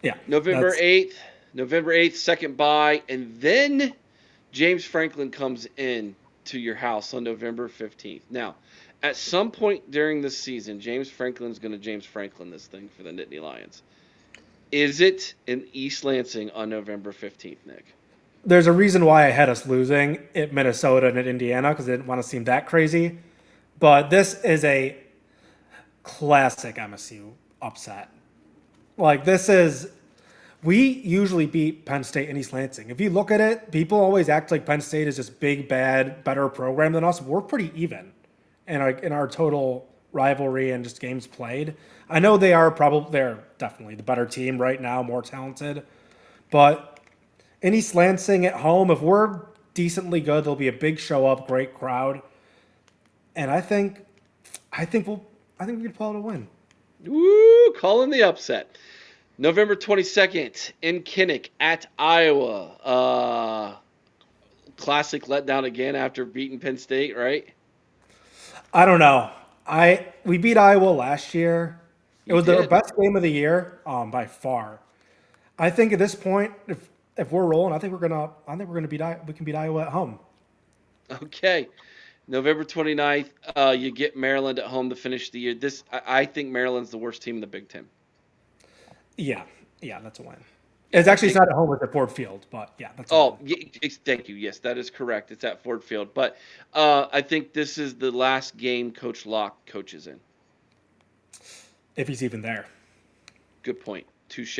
yeah, November 8th, second bye, and then James Franklin comes in to your house on November 15th. Now, at some point during this season, James Franklin's going to James Franklin this thing for the Nittany Lions. Is it in East Lansing on November 15th, Nick? There's a reason why I had us losing at Minnesota and at Indiana because I didn't want to seem that crazy. But this is a classic MSU upset. Like we usually beat Penn State and East Lansing. If you look at it, people always act like Penn State is this big, bad, better program than us. We're pretty even in our total rivalry and just games played. I know they're definitely the better team right now, more talented. But in East Lansing at home, if we're decently good, there'll be a big show up, great crowd, and I think we can pull out a win. Woo! Calling the upset. November 22nd in Kinnick at Iowa. Classic letdown again after beating Penn State, right? I don't know. We beat Iowa last year. It You was the did. best game of the year, by far. I think at this point, if we're rolling, I think we're gonna we can beat Iowa at home. Okay. November 29th, you get Maryland at home to finish the year. I think Maryland's the worst team in the Big Ten. Yeah, yeah, that's a win. Yeah, It's I actually it's think. not at home; it's at Ford Field, but yeah, that's a Oh, win. thank you. Yes, that is correct. It's at Ford Field, but I think this is the last game Coach Locke coaches in. If he's even there. Good point. Touche.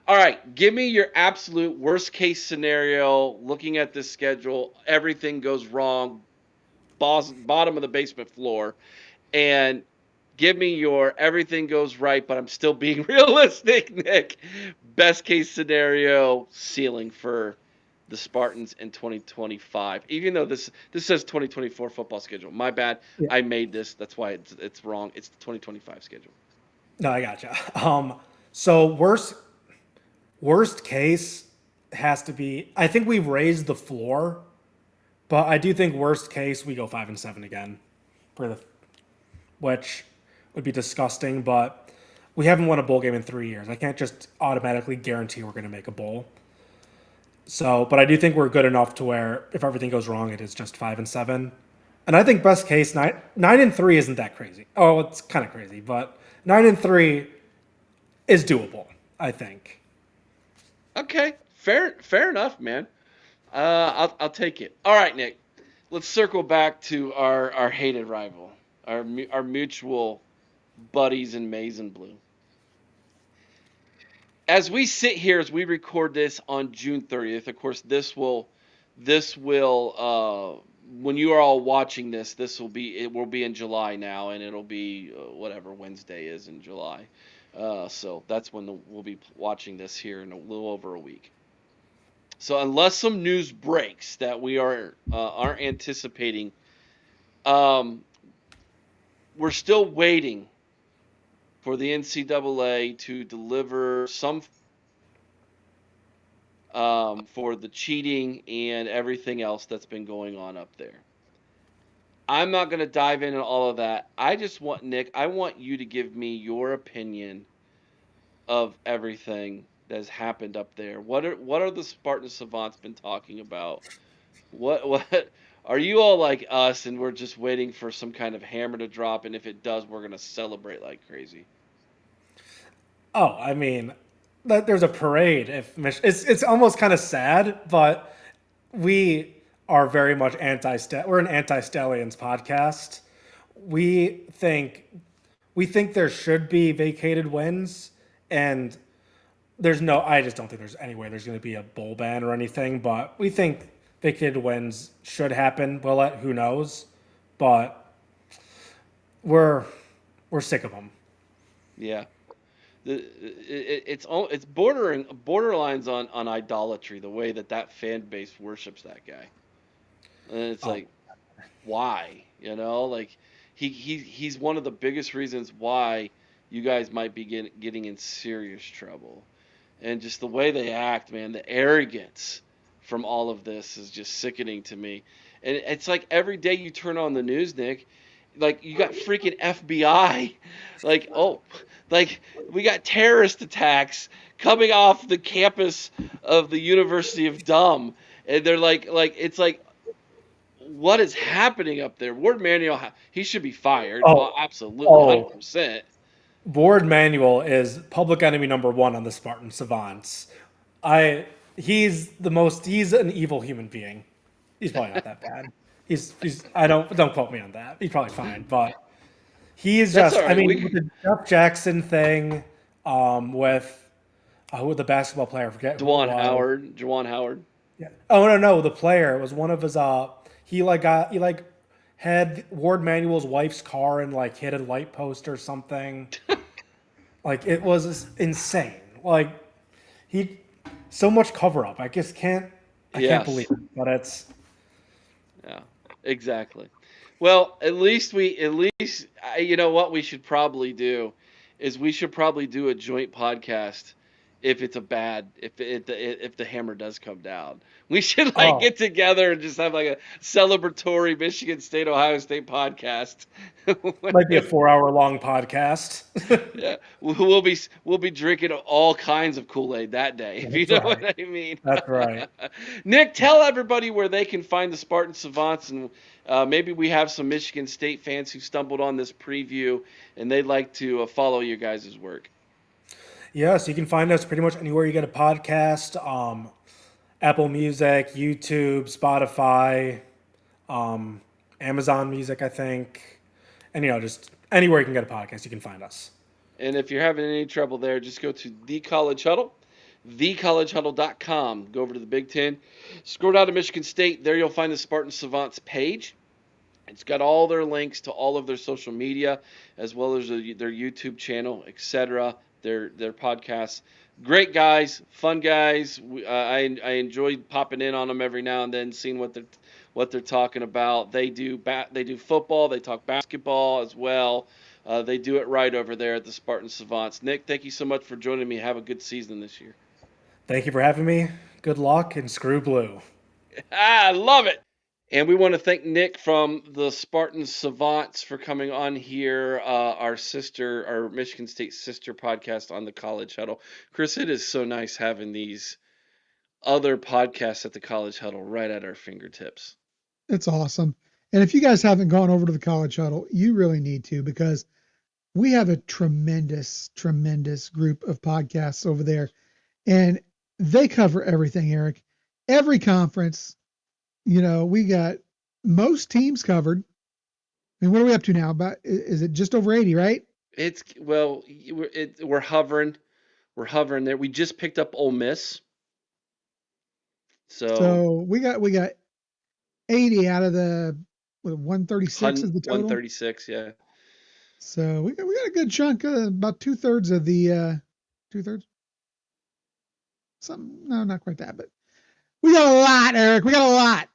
All right, give me your absolute worst case scenario. Looking at this schedule, everything goes wrong, bottom of the basement floor, and give me your everything goes right, but I'm still being realistic, Nick. Best case scenario ceiling for the Spartans in 2025. Even though this says 2024 football schedule. My bad. Yeah. I made this. That's why it's wrong. It's the 2025 schedule. No, I gotcha. So worst case has to be. I think we've raised the floor, but I do think worst case we go 5-7 again, for the which would be disgusting. But we haven't won a bowl game in 3 years. I can't just automatically guarantee we're going to make a bowl. So, but I do think we're good enough to where if everything goes wrong, it is just 5-7. And I think best case 9-3 isn't that crazy. Oh, it's kind of crazy, but 9-3 is doable. I think. Okay, fair enough, man. I'll take it. All right, Nick. Let's circle back to our hated rival, our mutual buddies in maize and blue. As we sit here, as we record this on June 30th, of course, this will when you are all watching this, it will be in July now, and it'll be whatever Wednesday is in July. So that's when we'll be watching this here in a little over a week. So unless some news breaks that we aren't anticipating, um, we're still waiting for the NCAA to deliver some for the cheating and everything else that's been going on up there. I'm not going to dive into all of that. I just want Nick. I want you to give me your opinion of everything that's happened up there. What are the Spartan Savants been talking about? What are you all like us and we're just waiting for some kind of hammer to drop, and if it does, we're gonna celebrate like crazy. Oh, I mean, there's a parade. It's almost kind of sad, but we are very much we're an anti-stallions podcast. We think we think there should be vacated wins, and I just don't think there's any way there's going to be a bowl ban or anything. But we think vacated wins should happen. Who knows? But we're sick of them. Yeah, it's borderlines on idolatry the way that fan base worships that guy, and it's Oh, like why like he's one of the biggest reasons why you guys might be getting in serious trouble. And just the way they act, man, the arrogance from all of this is just sickening to me. And it's like every day you turn on the news, Nick, like you got freaking FBI, like like we got terrorist attacks coming off the campus of the University of Dumb, and they're like it's like what is happening up there? Ward Manuel, he should be fired. oh, Absolutely, oh. 100%. Ward Manuel is public enemy number one on the Spartan Savants. He's an evil human being. He's probably not that bad. He's I don't quote me on that. He's probably fine, but he's That's all just I right. mean with the Jeff Jackson thing, with the basketball player, I forget who it was. Juwan Howard. Yeah. Oh no, the player was one of his he had Ward Manuel's wife's car and like hit a light post or something. Like it was insane. Like he so much cover up. I can't believe Yes. it, but it's Yeah. Exactly. Well, you know what we should probably do is we should probably do a joint podcast if it's a bad if the hammer does come down. We should like oh, get together and just have like a celebratory Michigan State Ohio State podcast. might be a 4 hour long podcast. Yeah, we'll be drinking all kinds of Kool-Aid that day, if you That's know what right. I mean. That's right. Nick, tell everybody where they can find the Spartan Savants, and maybe we have some Michigan State fans who stumbled on this preview and they'd like to follow your guys' work. Yes, you can find us pretty much anywhere you get a podcast. Apple Music, YouTube, Spotify, um, Amazon Music, I think, and just anywhere you can get a podcast, you can find us. And if you're having any trouble there, just go to the College Huddle, thecollegehuddle.com. Go over to the Big Ten, scroll down to Michigan State. There you'll find the Spartan Savants page. It's got all their links to all of their social media, as well as their YouTube channel, etc. Their podcasts. Great guys, fun guys. I enjoy popping in on them every now and then, seeing what they're talking about. They do football. They talk basketball as well. They do it right over there at the Spartan Savants. Nick, thank you so much for joining me. Have a good season this year. Thank you for having me. Good luck and screw blue. I love it. And we want to thank Nick from the Spartan Savants for coming on here, our Michigan State sister podcast on the College Huddle. Chris, it is so nice having these other podcasts at the College Huddle right at our fingertips. It's awesome. And if you guys haven't gone over to the College Huddle, you really need to, because we have a tremendous, tremendous group of podcasts over there, and they cover everything, Eric. Every conference, we got most teams covered. I mean, what are we up to now? About, is it just over 80, right? We're hovering. We're hovering there. We just picked up Ole Miss. So So we got 80 out of the 136 is the total. 136, yeah. So we got a good chunk, about 2/3 of the 2/3. Some, no, not quite that, but we got a lot, Eric. We got a lot.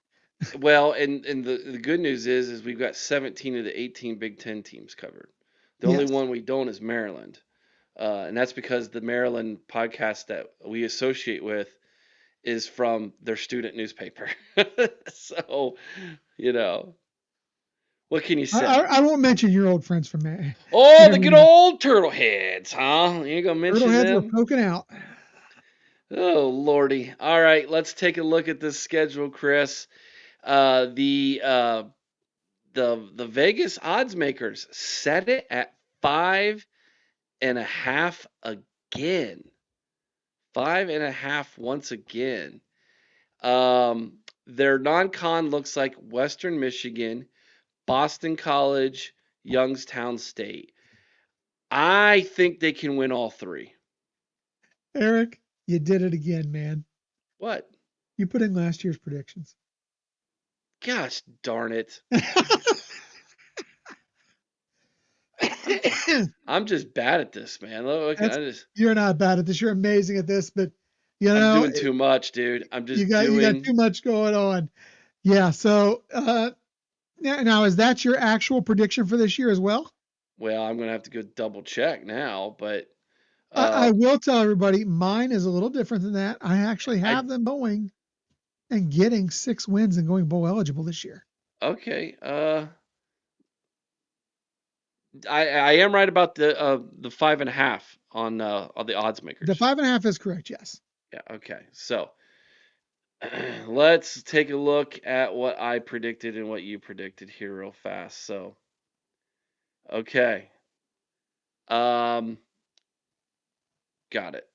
Well, and the good news is we've got 17 of the 18 Big Ten teams covered. The only Yes. one we don't is Maryland. And that's because the Maryland podcast that we associate with is from their student newspaper. So, you know, what can you say? I won't mention your old friends from there. Oh, the good old turtle heads, huh? You ain't gonna mention Turtleheads were them? poking out. Oh, Lordy. All right, let's take a look at this schedule, Chris. The Vegas odds makers set it at 5.5 again. 5.5 once again. Their non-con looks like Western Michigan, Boston College, Youngstown State. I think they can win all three. Eric, you did it again, man. What? You put in last year's predictions. Gosh darn it. I'm just bad at this, man. Look, You're not bad at this. You're amazing at this, but I'm doing too much, dude. I'm you just got too much going on. Yeah. So now is that your actual prediction for this year as well? Well, I'm gonna have to go double check now, but I will tell everybody mine is a little different than that. I actually I have them going and getting 6 wins and going bowl eligible this year. okay. I am right about the 5.5 on the odds makers. The 5.5 is correct. Yes. Yeah. Okay. So let's take a look at what I predicted and what you predicted here real fast. So, okay. Got it.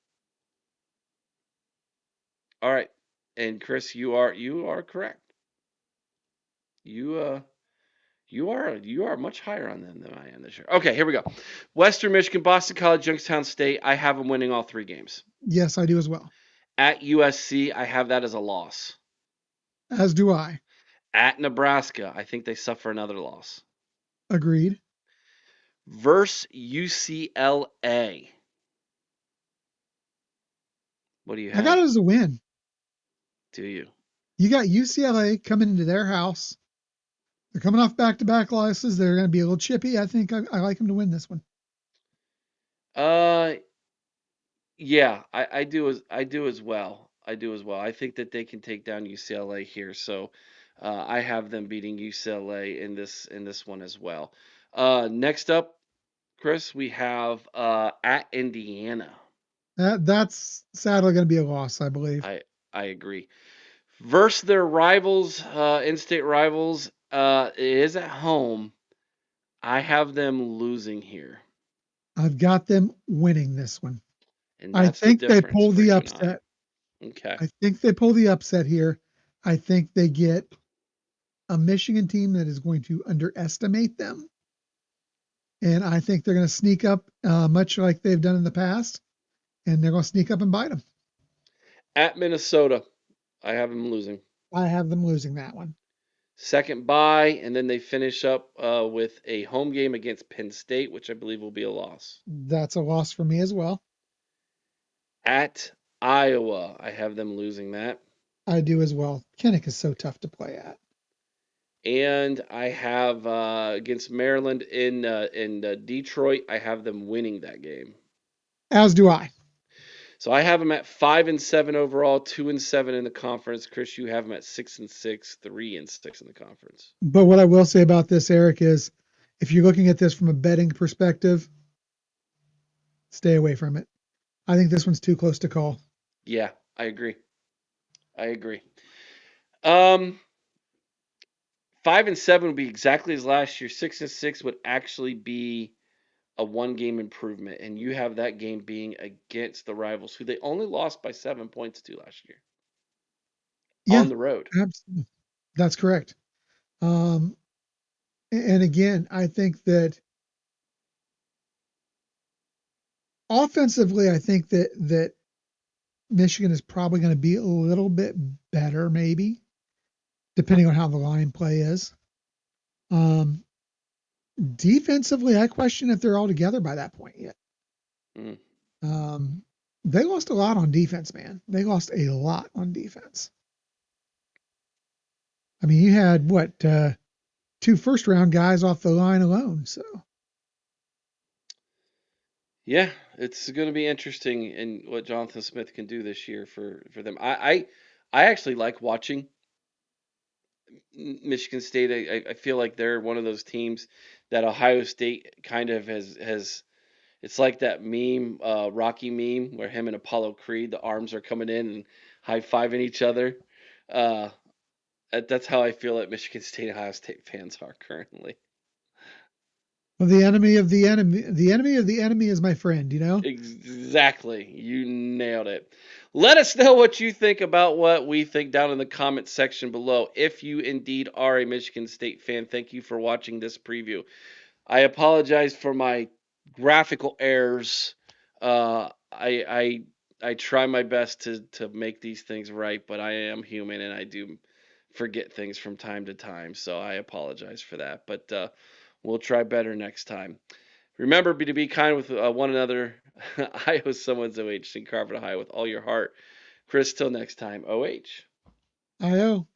All right. And Chris, you are correct. You are much higher on them than I am this year. Okay, here we go. Western Michigan, Boston College, Youngstown State. I have them winning all 3 games. Yes, I do as well. At USC, I have that as a loss. As do I. At Nebraska, I think they suffer another loss. Agreed. Versus UCLA. What do you I got have? it as a win. Do you? You got UCLA coming into their house. They're coming off back-to-back losses. They're going to be a little chippy. I think I like them to win this one. Uh, yeah, I do as well. I do as well. I think that they can take down UCLA here. So, I have them beating UCLA in this one as well. Next up, Chris, we have at Indiana. That's sadly going to be a loss, I believe. I I agree. Versus their rivals, in-state rivals, it is at home. I have them losing here, I've got them winning this one. and I that's the think they difference pull for the you and I. upset. Okay. I think they pull the upset here. I think they get a Michigan team that is going to underestimate them. And I think they're going to sneak up, much like they've done in the past, and they're going to sneak up and bite them. At Minnesota, I have them losing. I have them losing that one. Second bye, and then they finish up with a home game against Penn State, which I believe will be a loss. That's a loss for me as well. At Iowa, I have them losing that. I do as well. Kinnick is so tough to play at. And I have against Maryland in Detroit, I have them winning that game. As do I. So I have them at 5-7 overall, 2-7 in the conference. Chris, you have them at 6-6, 3-6 in the conference. But what I will say about this, Eric, is if you're looking at this from a betting perspective, stay away from it. I think this one's too close to call. Yeah, I agree. I agree. Um, 5-7 would be exactly as last year. 6-6 would actually be a one-game improvement, and you have that game being against the rivals, who they only lost by 7 points to last year Yeah, on the road. absolutely. That's correct. Um, and again, I think that offensively, I think that Michigan is probably going to be a little bit better, maybe, depending on how the line play is. Um, Defensively, I question if they're all together by that point yet. Mm. Um, they lost a lot on defense, man. They lost a lot on defense. I mean, you had what, two first round guys off the line alone. So Yeah, it's going to be interesting in what Jonathan Smith can do this year for them. I actually like watching Michigan State. I feel like they're one of those teams that Ohio State kind of has. It's like that meme, Rocky meme, where him and Apollo Creed, the arms are coming in and high fiving each other. Uh, that's how I feel that Michigan State Ohio State fans are currently. well, the enemy of the enemy, the enemy of the enemy is my friend. You know. Exactly. You nailed it. Let us know what you think about what we think down in the comment section below. If you indeed are a Michigan State fan, thank you for watching this preview. I apologize for my graphical errors. I try my best to make these things right, but I am human and I do forget things from time to time. So I apologize for that. But we'll try better next time. Remember to be kind with one another. I owe someone's OH and carve it high with all your heart. Chris, till next time, OH. I know.